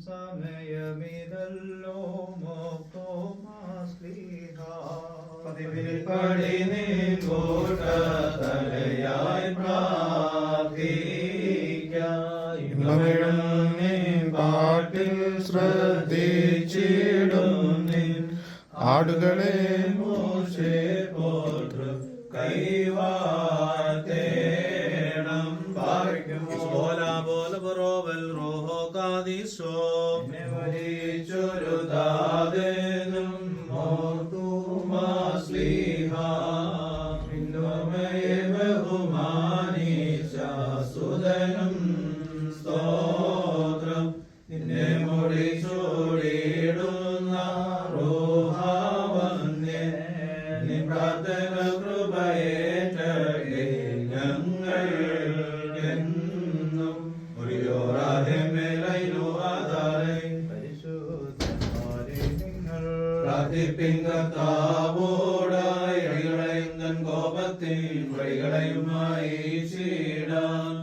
സമയമേതല്ലോ പടി നീങ്ങോട്ട തലയായി പ്രാർത്ഥിക്കും പാട്ടിൽ ശ്രദ്ധിച്ചിടും ആടുകളെ മോശെ പോതൃ കൈവാർത്തേണം മരിച്ചൊരുതാതെന്നും മോർത്തുമാസ്ലിഹാമയെ ബഹുമാനിച്ച സുതനും സ്തോത്രം നിന്നെ മുടി ചൂടിയിടുന്ന റോഹാവന്യേ നീ പ്രാർത്ഥന കൃപയേറ്റേ ഞങ്ങൾ എന്നും പ്രാർത്ഥിപ്പിങ്കത്താവോടായി അടികളെയും തൻ കോപത്തിൻ വഴികളെയുമായി ചീടാൻ